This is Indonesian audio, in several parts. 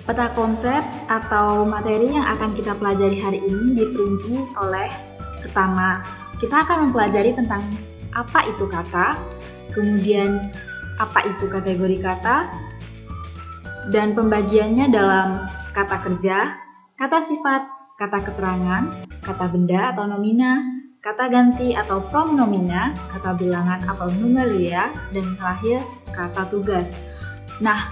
Peta konsep atau materi yang akan kita pelajari hari ini diperinci oleh pertama, kita akan mempelajari tentang apa itu kata, kemudian apa itu kategori kata, dan pembagiannya dalam kata kerja, kata sifat, kata keterangan, kata benda atau nomina, kata ganti atau pronomina, kata bilangan atau numeria, dan terakhir kata tugas. Nah,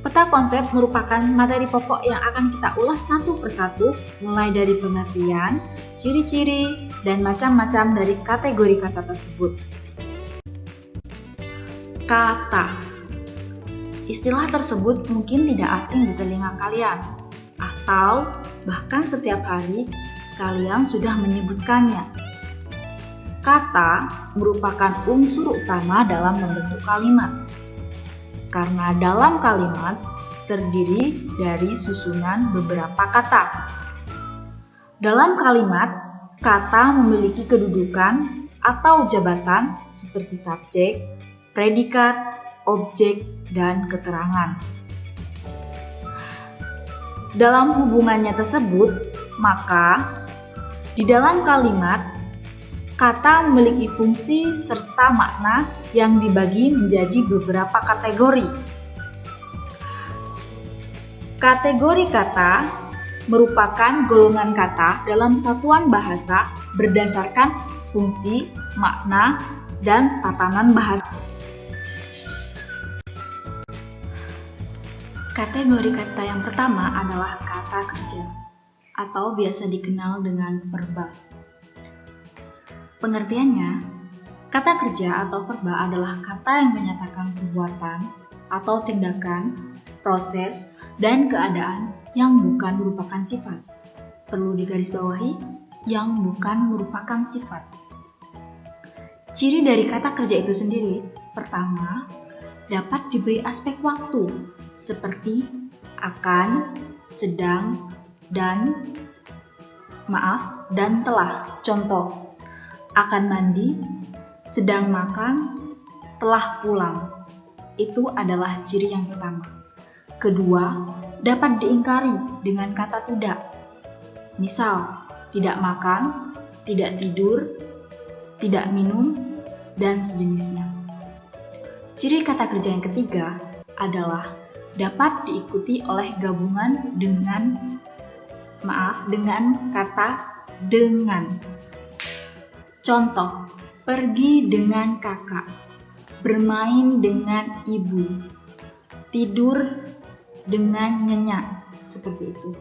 peta konsep merupakan materi pokok yang akan kita ulas satu persatu, mulai dari pengertian, ciri-ciri, dan macam-macam dari kategori kata tersebut. Kata. Istilah tersebut mungkin tidak asing di telinga kalian, atau bahkan setiap hari kalian sudah menyebutkannya. Kata merupakan unsur utama dalam membentuk kalimat. Karena dalam kalimat terdiri dari susunan beberapa kata. Dalam kalimat, kata memiliki kedudukan atau jabatan seperti subjek, predikat, objek, dan keterangan. Dalam hubungannya tersebut, maka di dalam kalimat, kata memiliki fungsi serta makna yang dibagi menjadi beberapa kategori. Kategori kata merupakan golongan kata dalam satuan bahasa berdasarkan fungsi, makna, dan tatanan bahasa. Kategori kata yang pertama adalah kata kerja, atau biasa dikenal dengan verba. Pengertiannya, kata kerja atau verba adalah kata yang menyatakan perbuatan atau tindakan, proses, dan keadaan yang bukan merupakan sifat. Perlu digarisbawahi, yang bukan merupakan sifat. Ciri dari kata kerja itu sendiri, pertama, dapat diberi aspek waktu, seperti akan, sedang, dan telah. Contoh, akan mandi, sedang makan, telah pulang. Itu adalah ciri yang pertama. Kedua, dapat diingkari dengan kata tidak. Misal, tidak makan, tidak tidur, tidak minum, dan sejenisnya. Ciri kata kerja yang ketiga adalah dapat diikuti oleh gabungan dengan kata dengan. Contoh, pergi dengan kakak, bermain dengan ibu, tidur dengan nyenyak, seperti itu.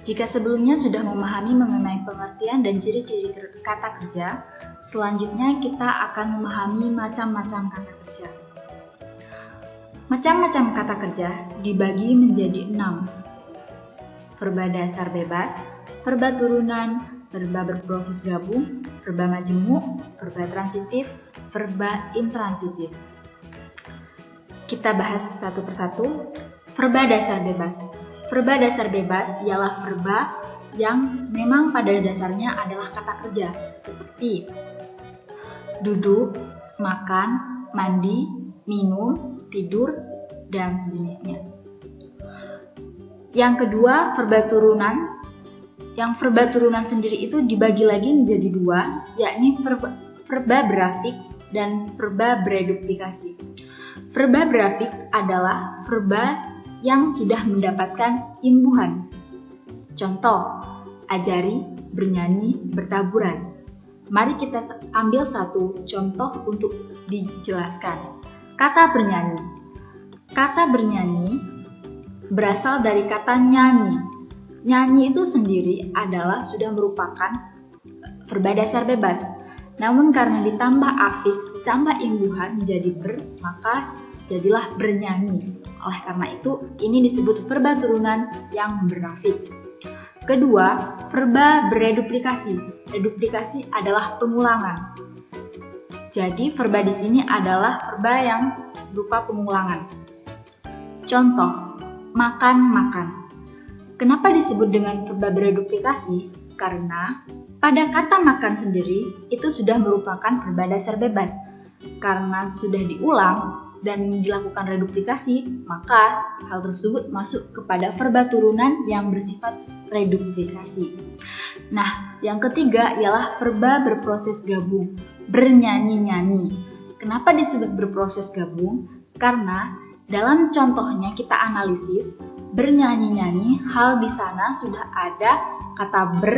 Jika sebelumnya sudah memahami mengenai pengertian dan ciri-ciri kata kerja, selanjutnya kita akan memahami macam-macam kata kerja. Macam-macam kata kerja dibagi menjadi 6. Verba dasar bebas, verba turunan, verba berproses gabung, verba majemuk, verba transitif, verba intransitif. Kita bahas satu persatu. Verba dasar bebas. Verba dasar bebas ialah verba yang memang pada dasarnya adalah kata kerja, seperti duduk, makan, mandi, minum, tidur, dan sejenisnya. Yang kedua, verba turunan. Yang verba turunan sendiri itu dibagi lagi menjadi 2, yakni verba brafiks dan verba berduplikasi. Verba brafiks adalah verba yang sudah mendapatkan imbuhan. Contoh, ajari, bernyanyi, bertaburan. Mari kita ambil satu contoh untuk dijelaskan. Kata bernyanyi. Kata bernyanyi berasal dari kata nyanyi. Nyanyi itu sendiri adalah sudah merupakan verba dasar bebas. Namun karena ditambah afiks, ditambah imbuhan menjadi maka jadilah bernyanyi. Oleh karena itu, ini disebut verba turunan yang berafiks. Kedua, verba berduplikasi. Reduplikasi adalah pengulangan. Jadi, verba di sini adalah verba yang berupa pengulangan. Contoh, makan-makan. Kenapa disebut dengan verba berduplikasi? Karena pada kata makan sendiri, itu sudah merupakan verba dasar bebas. Karena sudah diulang dan dilakukan reduplikasi, maka hal tersebut masuk kepada verba turunan yang bersifat reduplikasi. Nah, yang ketiga ialah verba berproses gabung, bernyanyi-nyanyi. Kenapa disebut berproses gabung? Karena dalam contohnya kita analisis, bernyanyi-nyanyi, hal di sana sudah ada kata ber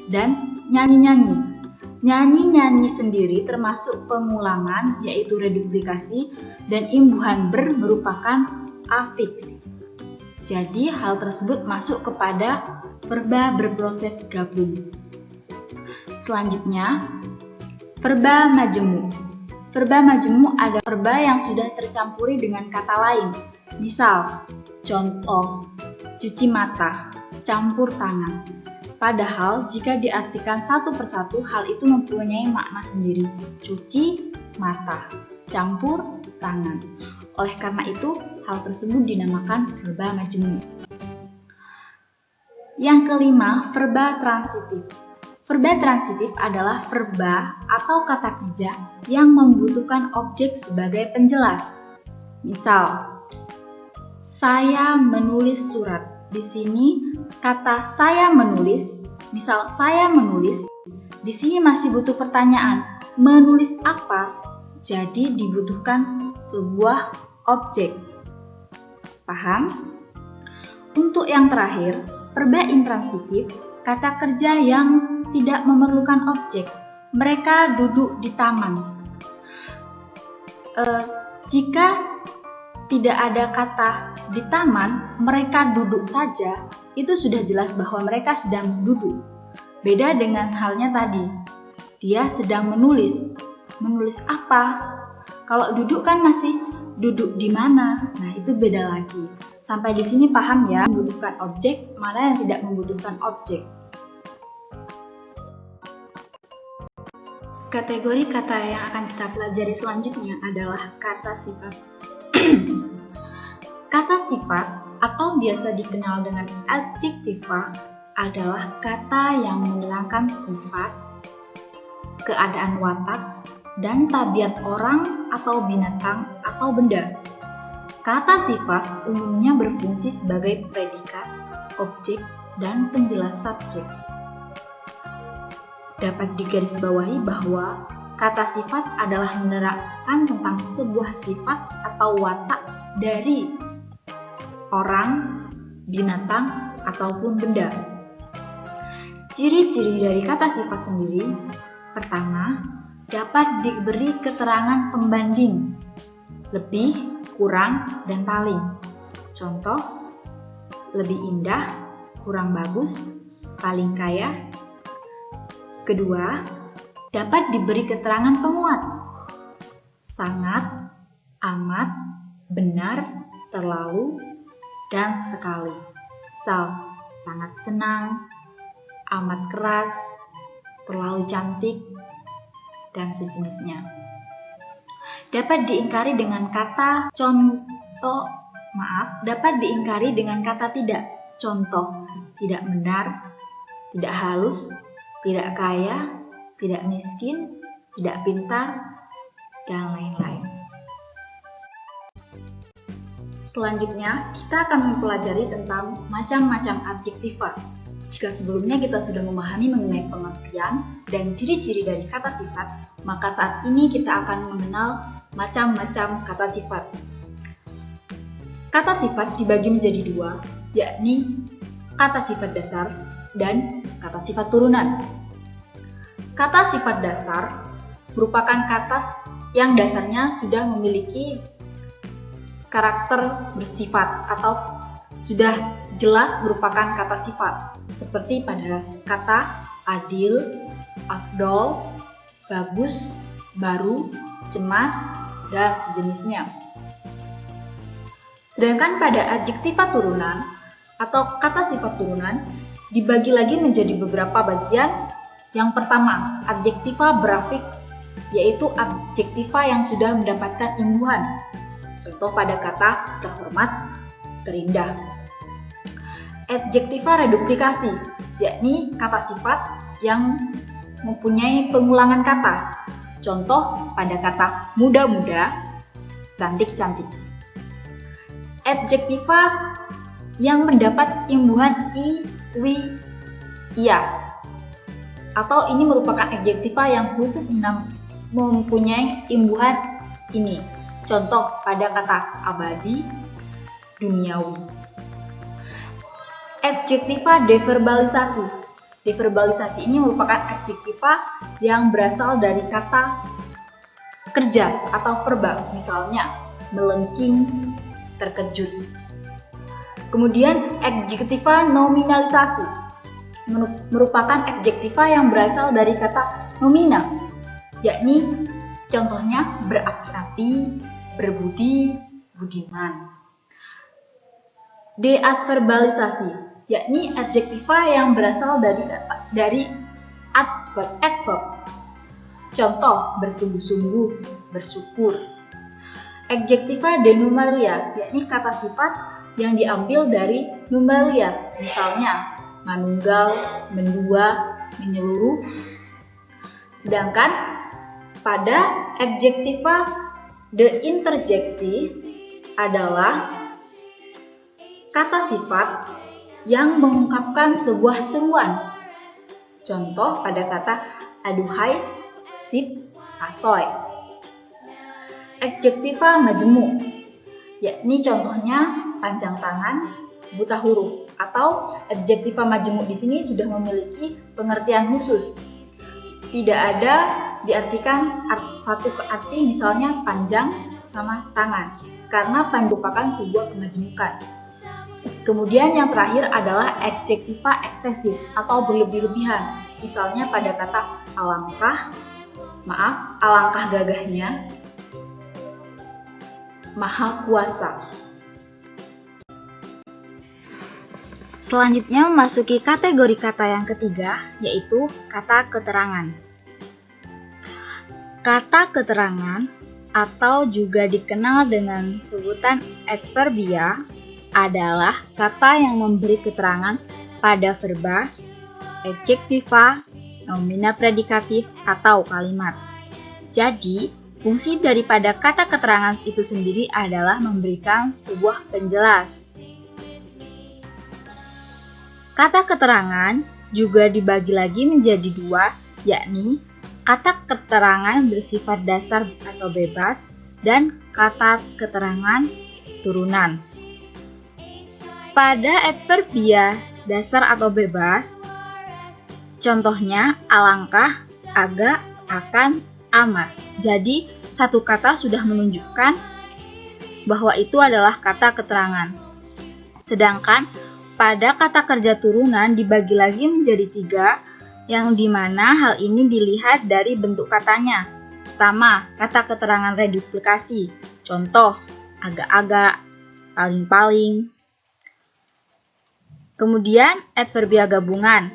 dan nyanyi-nyanyi. Nyanyi-nyanyi sendiri termasuk pengulangan, yaitu reduplikasi, dan imbuhan ber merupakan afiks. Jadi hal tersebut masuk kepada verba berproses gabung. Selanjutnya, verba majemuk. Verba majemuk adalah verba yang sudah tercampuri dengan kata lain. Misal, contoh, cuci mata, campur tangan. Padahal jika diartikan satu persatu, hal itu mempunyai makna sendiri. Cuci mata, campur tangan. Oleh karena itu, hal tersebut dinamakan verba majemuk. Yang kelima, verba transitif. Verba transitif adalah verba atau kata kerja yang membutuhkan objek sebagai penjelas. Misal, saya menulis surat. Di sini kata saya menulis, misal saya menulis, di sini masih butuh pertanyaan, menulis apa? Jadi dibutuhkan sebuah objek. Paham? Untuk yang terakhir, verba intransitif, kata kerja yang tidak memerlukan objek. Mereka duduk di taman. Jika tidak ada kata di taman, mereka duduk saja, itu sudah jelas bahwa mereka sedang duduk. Beda dengan halnya tadi, dia sedang menulis. Menulis apa? Kalau duduk kan masih duduk di mana? Nah, itu beda lagi. Sampai di sini paham ya, membutuhkan objek, mana yang tidak membutuhkan objek. Kategori kata yang akan kita pelajari selanjutnya adalah kata sifat. Kata sifat atau biasa dikenal dengan adjektiva adalah kata yang menerangkan sifat, keadaan watak, dan tabiat orang atau binatang atau benda. Kata sifat umumnya berfungsi sebagai predikat, objek, dan penjelas subjek. Dapat digarisbawahi bahwa kata sifat adalah menerangkan tentang sebuah sifat atau watak dari orang, binatang, ataupun benda. Ciri-ciri dari kata sifat sendiri, pertama, dapat diberi keterangan pembanding, lebih, kurang, dan paling. Contoh, lebih indah, kurang bagus, paling kaya. Kedua, dapat diberi keterangan penguat, sangat, amat, benar, terlalu, dan sekali. Misal, sangat senang, amat keras, terlalu cantik, dan sejenisnya. Dapat diingkari dengan kata dapat diingkari dengan kata tidak. Contoh, tidak benar, tidak halus, tidak kaya, tidak miskin, tidak pintar, dan lain-lain. Selanjutnya, kita akan mempelajari tentang macam-macam adjektiva. Jika sebelumnya kita sudah memahami mengenai pengertian dan ciri-ciri dari kata sifat, maka saat ini kita akan mengenal macam-macam kata sifat. Kata sifat dibagi menjadi dua, yakni kata sifat dasar dan kata sifat turunan. Kata sifat dasar merupakan kata yang dasarnya sudah memiliki karakter bersifat atau sudah jelas merupakan kata sifat, seperti pada kata adil, afdol, bagus, baru, cemas, dan sejenisnya. Sedangkan pada adjektiva turunan atau kata sifat turunan dibagi lagi menjadi beberapa bagian. Yang pertama, adjektiva berafiks, yaitu adjektiva yang sudah mendapatkan imbuhan. Contoh pada kata terhormat, terindah. Adjektiva reduplikasi, yakni kata sifat yang mempunyai pengulangan kata. Contoh pada kata muda-muda, cantik-cantik. Adjektiva yang mendapat imbuhan i, wi, ia. Atau ini merupakan adjektiva yang khusus mempunyai imbuhan ini. Contoh pada kata abadi, duniawi. Adjektiva deverbalisasi. Deverbalisasi ini merupakan adjektiva yang berasal dari kata kerja atau verba, misalnya melengking, terkejut. Kemudian adjektiva nominalisasi merupakan adjektiva yang berasal dari kata nomina, yakni contohnya berapi-api, berbudi, budiman. Deadverbalisasi, yakni adjektiva yang berasal dari adverb. Contoh bersungguh-sungguh, bersyukur. Adjektiva denumeria, yakni kata sifat yang diambil dari numeria, misalnya manunggal, mendua, menyeluruh. Sedangkan pada adjektiva deinterjeksi adalah kata sifat yang mengungkapkan sebuah seruan. Contoh pada kata aduhai, sip, asoy. Adjektiva majemuk, yakni contohnya panjang tangan, buta huruf. Atau adjektiva majemuk di sini sudah memiliki pengertian khusus. Tidak ada diartikan satu arti misalnya panjang sama tangan, karena panjang merupakan sebuah kemajemukan. Kemudian yang terakhir adalah adjektiva eksesif atau berlebih-lebihan. Misalnya pada kata alangkah gagahnya, maha kuasa. Selanjutnya memasuki kategori kata yang ketiga, yaitu kata keterangan. Kata keterangan atau juga dikenal dengan sebutan adverbia adalah kata yang memberi keterangan pada verba, adjektiva, nomina predikatif, atau kalimat. Jadi, fungsi daripada kata keterangan itu sendiri adalah memberikan sebuah penjelas. Kata keterangan juga dibagi lagi menjadi dua, yakni kata keterangan bersifat dasar atau bebas dan kata keterangan turunan. Pada adverbia dasar atau bebas, contohnya alangkah, agak, akan, amat. Jadi, satu kata sudah menunjukkan bahwa itu adalah kata keterangan. Sedangkan pada kata kerja turunan dibagi lagi menjadi tiga, yang dimana hal ini dilihat dari bentuk katanya. Pertama, kata keterangan reduplikasi. Contoh, agak-agak, paling-paling. Kemudian, adverbia gabungan.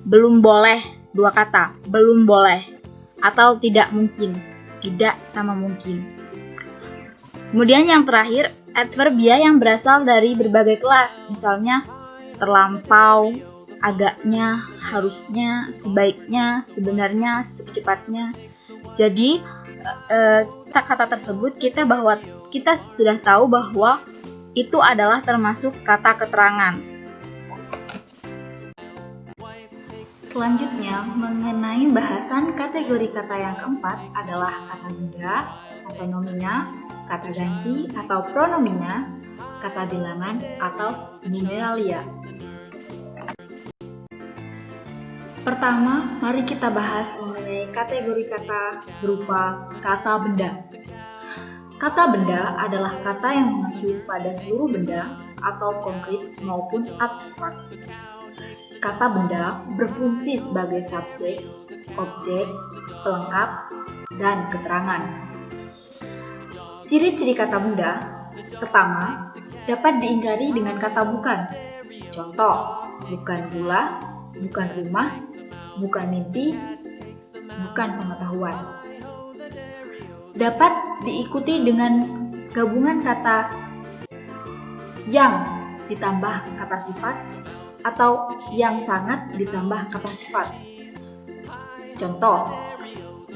Belum boleh, dua kata, belum boleh. Atau tidak mungkin, tidak sama mungkin. Kemudian yang terakhir, adverbia yang berasal dari berbagai kelas, misalnya terlampau, agaknya, harusnya, sebaiknya, sebenarnya, secepatnya. Jadi kata tersebut kita sudah tahu bahwa itu adalah termasuk kata keterangan. Selanjutnya, mengenai bahasan kategori kata yang keempat adalah kata benda, kata nomina, kata ganti atau pronomina, kata bilangan atau numeralia. Pertama, mari kita bahas mengenai kategori kata berupa kata benda. Kata benda adalah kata yang mengacu pada seluruh benda atau konkret maupun abstrak. Kata benda berfungsi sebagai subjek, objek, pelengkap, dan keterangan. Ciri-ciri kata benda, pertama, dapat diingkari dengan kata bukan. Contoh, bukan gula, bukan rumah, bukan mimpi, bukan pengetahuan. Dapat diikuti dengan gabungan kata yang ditambah kata sifat atau yang sangat ditambah kata sifat. Contoh,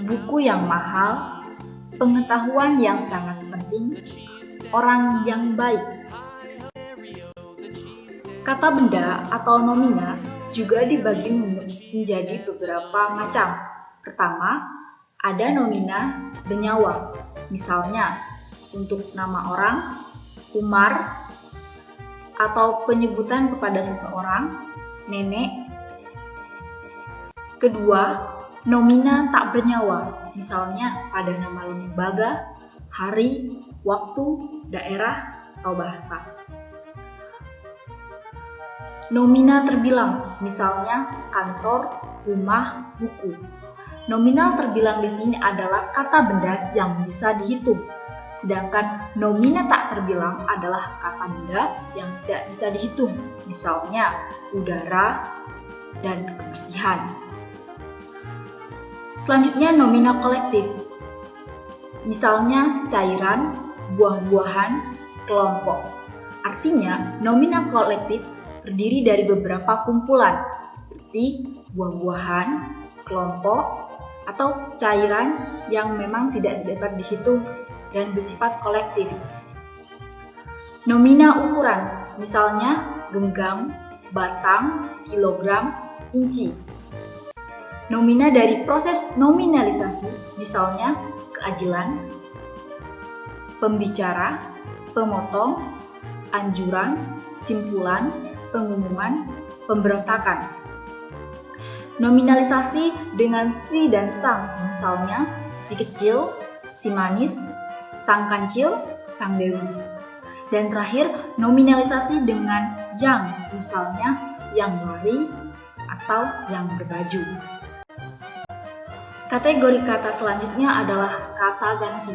buku yang mahal, pengetahuan yang sangat penting, orang yang baik. Kata benda atau nomina juga dibagi menjadi beberapa macam. Pertama, ada nomina bernyawa. Misalnya, untuk nama orang, Umar, atau penyebutan kepada seseorang, nenek. Kedua, nomina tak bernyawa. Misalnya pada nama lembaga, hari, waktu, daerah, atau bahasa. Nomina terbilang, misalnya kantor, rumah, buku. Nominal terbilang di sini adalah kata benda yang bisa dihitung. Sedangkan nomina tak terbilang adalah kata benda yang tidak bisa dihitung. Misalnya udara dan kebersihan. Selanjutnya nomina kolektif. Misalnya cairan, buah-buahan, kelompok. Artinya nomina kolektif terdiri dari beberapa kumpulan seperti buah-buahan, kelompok, atau cairan yang memang tidak dapat dihitung dan bersifat kolektif. Nomina ukuran, misalnya genggam, batang, kilogram, inci. Nomina dari proses nominalisasi, misalnya keadilan, pembicara, pemotong, anjuran, simpulan, pengumuman, pemberontakan. Nominalisasi dengan si dan sang, misalnya si kecil, si manis, sang kancil, sang dewi. Dan terakhir, nominalisasi dengan yang, misalnya yang lari atau yang berbaju. Kategori kata selanjutnya adalah kata ganti.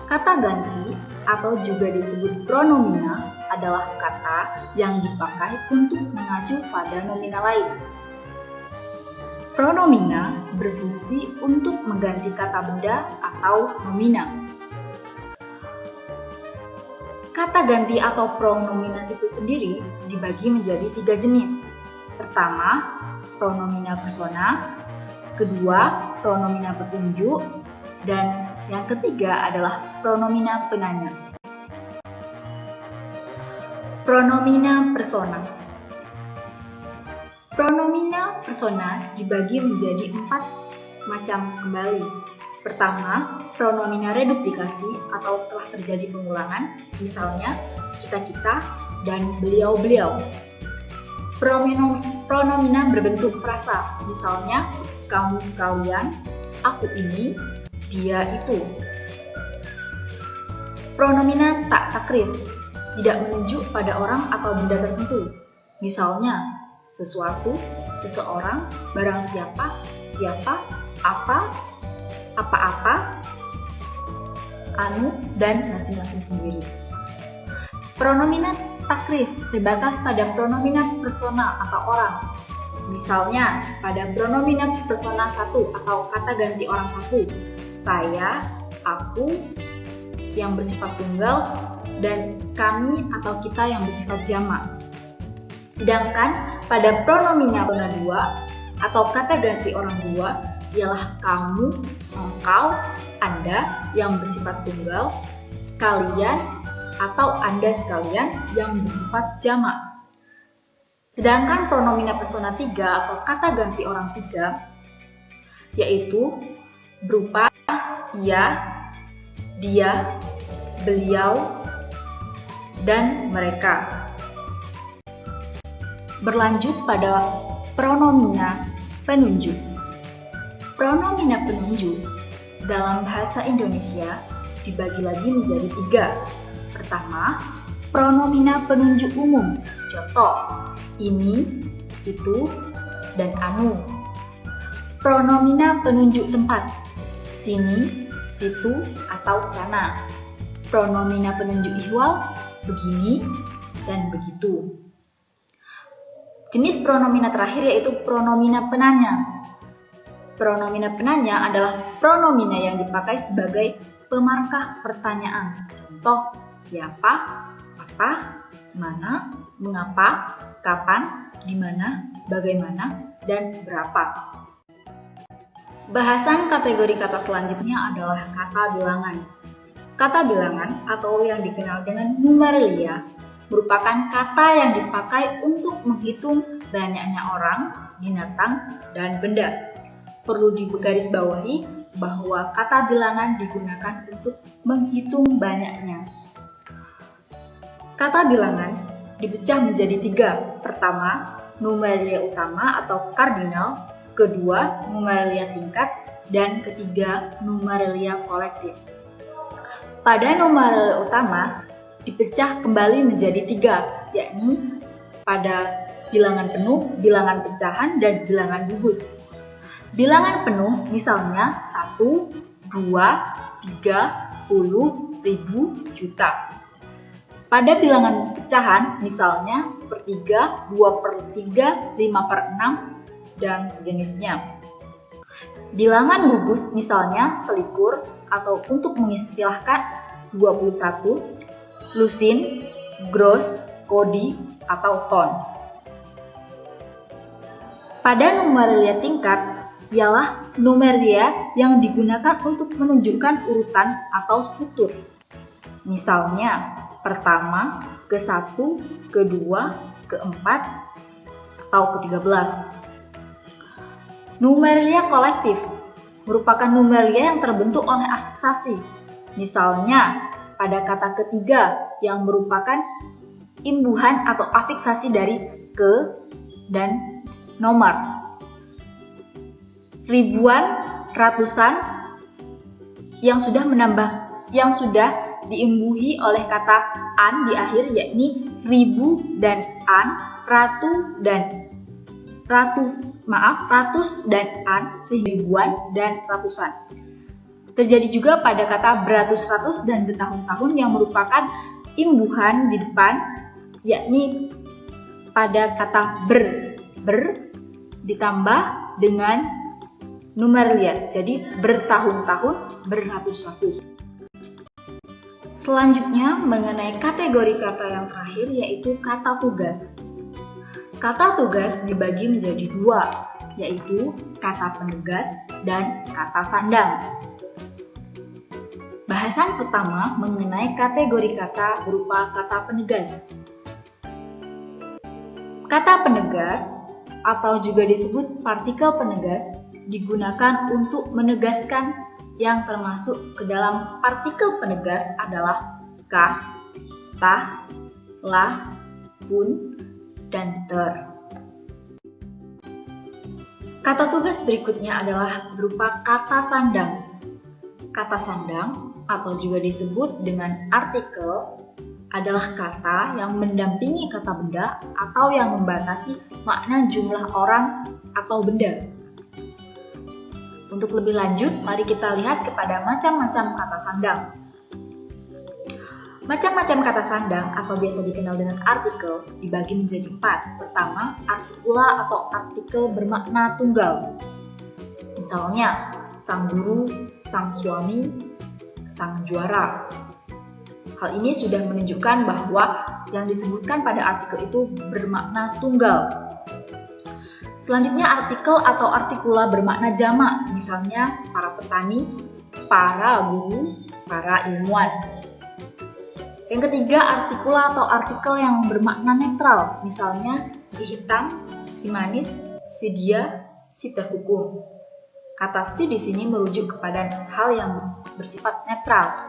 Kata ganti atau juga disebut pronomina adalah kata yang dipakai untuk mengacu pada nomina lain. Pronomina berfungsi untuk mengganti kata benda atau nomina. Kata ganti atau pronomina itu sendiri dibagi menjadi 3 jenis. Pertama, pronomina persona. Kedua, pronomina petunjuk. Dan yang ketiga adalah pronomina penanya. Pronomina persona. Pronomina persona dibagi menjadi 4 macam kembali. Pertama, pronomina reduplikasi atau telah terjadi pengulangan, misalnya kita-kita dan beliau-beliau. Pronomina berbentuk frasa, misalnya kamu sekalian, aku ini, dia itu. Pronomina tak takrif, tidak menunjuk pada orang atau benda tertentu, misalnya sesuatu, seseorang, barang siapa, siapa, apa, apa-apa, anu, dan masing-masing sendiri. Pronomina takrif terbatas pada pronomina persona atau orang. Misalnya, pada pronomina persona 1 atau kata ganti orang 1, saya, aku yang bersifat tunggal, dan kami atau kita yang bersifat jamak. Sedangkan pada pronomina persona 2 atau kata ganti orang 2 ialah kamu, engkau, anda yang bersifat tunggal, kalian atau anda sekalian yang bersifat jamak. Sedangkan pronomina persona 3 atau kata ganti orang 3 yaitu berupa ia, dia, beliau, dan mereka. Berlanjut pada pronomina penunjuk. Pronomina penunjuk dalam bahasa Indonesia dibagi lagi menjadi 3. Pertama, pronomina penunjuk umum. Contoh, ini, itu, dan anu. Pronomina penunjuk tempat. Sini, situ, atau sana. Pronomina penunjuk ihwal. Begini, dan begitu. Jenis pronomina terakhir yaitu pronomina penanya. Pronomina penanya adalah pronomina yang dipakai sebagai pemarkah pertanyaan. Contoh, siapa, apa, mana, mengapa, kapan, di mana, bagaimana, dan berapa. Bahasan kategori kata selanjutnya adalah kata bilangan. Kata bilangan atau yang dikenal dengan numeralia merupakan kata yang dipakai untuk menghitung banyaknya orang, binatang, dan benda. Perlu digarisbawahi bahwa kata bilangan digunakan untuk menghitung banyaknya. Kata bilangan dipecah menjadi 3. Pertama, numeralia utama atau kardinal, kedua, numeralia tingkat, dan ketiga, numeralia kolektif. Pada numeralia utama dipecah kembali menjadi 3, yakni pada bilangan penuh, bilangan pecahan, dan bilangan gugus. Bilangan penuh misalnya 1, 2, 3, 10, 1000, juta. Pada bilangan pecahan misalnya sepertiga, 2/3, 5/6, dan sejenisnya. Bilangan gugus misalnya selikur atau untuk mengistilahkan 21, lusin, gross, kodi, atau ton. Pada numeralia tingkat ialah numeralia yang digunakan untuk menunjukkan urutan atau struktur. Misalnya, pertama, ke-1, ke-2, ke-4, atau ke-13. Numeralia kolektif merupakan numeralia yang terbentuk oleh afiksasi. Misalnya, pada kata ketiga yang merupakan imbuhan atau afiksasi dari ke dan nomor. Ribuan, ratusan yang sudah diimbuhi oleh kata an di akhir, yakni ribu dan an, ratus dan an, sehingga ribuan dan ratusan. Terjadi juga pada kata beratus-ratus dan bertahun-tahun yang merupakan imbuhan di depan, yakni pada kata ber ditambah dengan numeralia, jadi bertahun-tahun, beratus-ratus. Selanjutnya mengenai kategori kata yang terakhir, yaitu kata tugas. Kata tugas dibagi menjadi 2, yaitu kata penugas dan kata sandang. Bahasan pertama mengenai kategori kata berupa kata penegas. Kata penegas atau juga disebut partikel penegas digunakan untuk menegaskan yang termasuk ke dalam partikel penegas adalah kah, tah, lah, pun, dan ter. Kata tugas berikutnya adalah berupa kata sandang. Kata sandang atau juga disebut dengan artikel adalah kata yang mendampingi kata benda atau yang membatasi makna jumlah orang atau benda. Untuk lebih lanjut, mari kita lihat kepada macam-macam kata sandang. Macam-macam kata sandang atau biasa dikenal dengan artikel dibagi menjadi 4. Pertama, artikula atau artikel bermakna tunggal. Misalnya, sang guru, sang suami, sang juara. Hal ini sudah menunjukkan bahwa yang disebutkan pada artikel itu bermakna tunggal. Selanjutnya, artikel atau artikula bermakna jamak. Misalnya, para petani, para guru, para ilmuwan. Yang ketiga, artikula atau artikel yang bermakna netral, misalnya si hitam, si manis, si dia, si terhukum. Kata si di sini merujuk kepada hal yang bersifat netral.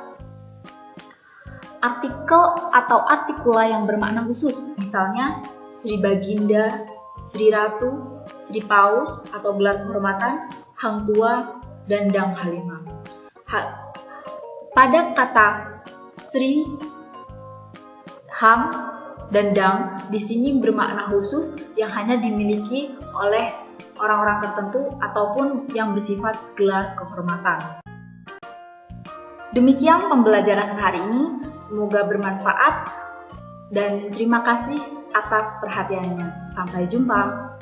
Artikel atau artikula yang bermakna khusus, misalnya Sri Baginda, Sri Ratu, Sri Paus atau gelar kehormatan, Hang Tua, dan Dang Halimah. Pada kata Sri, Hang, dan Dang di sini bermakna khusus yang hanya dimiliki oleh orang-orang tertentu ataupun yang bersifat gelar kehormatan. Demikian pembelajaran hari ini, semoga bermanfaat dan terima kasih atas perhatiannya. Sampai jumpa.